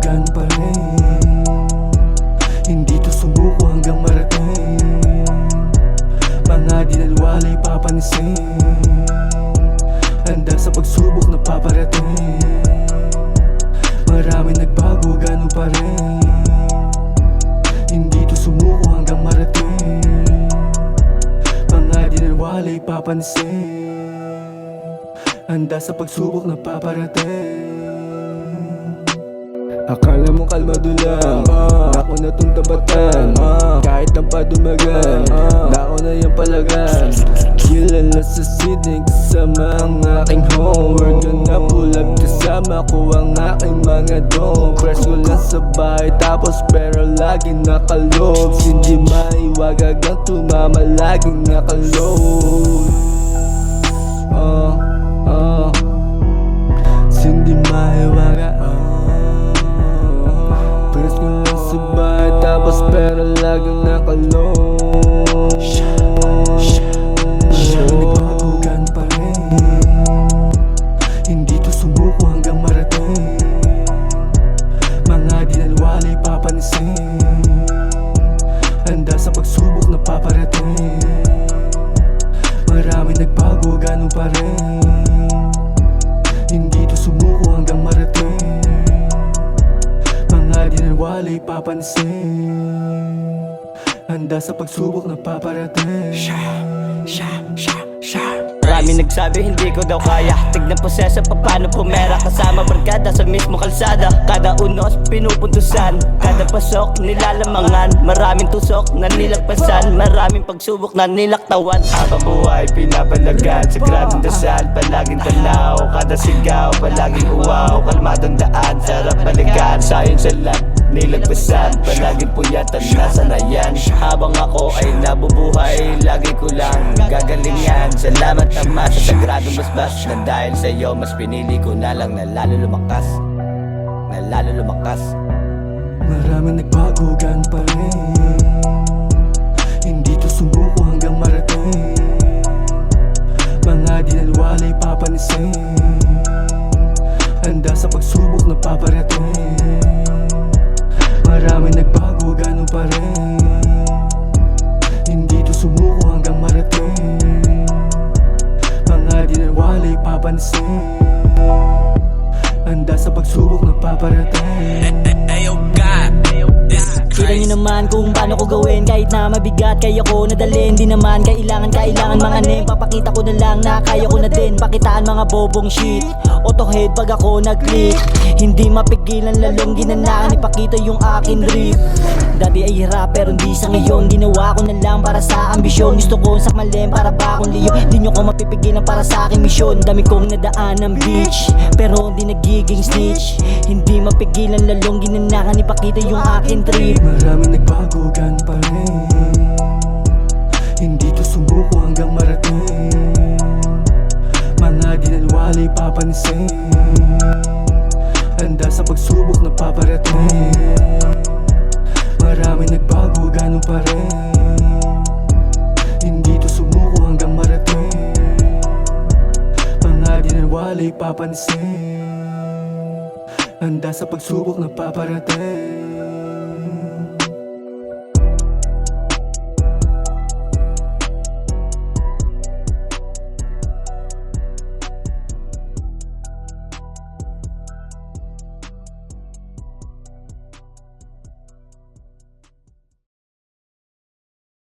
nagbagugan pa rin. Hindi to sumuko hanggang marating. Mga dinalwalay papansin. Handa sa pagsubok na paparating. Maraming nagbago, ganun pa rin. Hindi to sumuko hanggang marating. Mga dinalwalay papansin. Handa sa pagsubok na paparating. Akala mo kalmado lang, ako na tong tabatan. Kahit ang padumagan, ako na yung palagan. Kilala sa sining kasama ang aking homework. Na pull up kasama ko ang aking mga dome. Press ko lang sa bahay tapos pero laging nakalob. Hindi maiwag hanggang tumama laging nakalob. Hindi maiwaga. Press ko lang sa bahay tapos pero laging nakalob. Nagbagugan pa rin. Hindi to sumuko hanggang marating. Mga dinalwalay papansin. Handa sa pagsubok na paparating. Maraming nagbago, ganun pa rin. Hindi to sumuko hanggang marating. Mga dinalwalay papansin. Handa sa pagsubok na paparating. Maraming nagsabi hindi ko daw kaya. Tignan po siya sa paano pumera. Kasama barkada sa mismo kalsada. Kada unos pinupuntusan. Kada pasok nilalamangan. Maraming tusok na nilagpasan. Maraming pagsubok na nilaktawan. Habang buhay pinapalagan. Sagradong dasal palaging tanaw. Kada sigaw palaging uwaw. Kalmadong daan sarap balikan. Sayon sa lahat nilagpasan. Palaging puyatan nasa na yan. Habang ako ay nabubuhay, lagi ko lang gagalingan. Salamat Ama sa sagradong basbas. Na dahil sa'yo mas pinili ko na lang na lalo lumakas. Na lalo lumakas. Maraming nagbagugan pa rin. Hindi to sumuko hanggang marating. Mga dinalwalay papansin. Handa sa pagsubok na paparating. Maraming nagbago, ganun pa rin. Hindi to sumuko hanggang marating. Mga dinalwalay papansin. Handa sa pagsubok na paparating. Kita nyo naman kung paano ko gawin. Kahit na mabigat kaya ko nadalhin. Di naman kailangan mga name. Papakita ko na lang na kaya ko na din. Pakitaan mga bobong shit. Autohead pag ako nag-click. Hindi mapigilan lalong ginanakan. Ipakita yung akin drip. Dati ay hirap pero hindi sa ngayon. Ginawa ko na lang para sa ambisyon. Gusto ko sakmalin para ba akong liyo. Di nyo ko mapipigilan para sa aking misyon. Dami kong nadaan ng beach pero hindi nagiging snitch. Hindi mapigilan lalong ginanakan. Ipakita yung akin trip. Maraming nagbagugan pa rin. Hindi to sumuko hanggang marating. Mga dinalwalay papansin. Handa sa pagsubok na paparating. Maraming nagbago, ganun pa rin. Hindi to sumuko hanggang marating. Mga dinalwalay papansin. Handa sa pagsubok na paparating.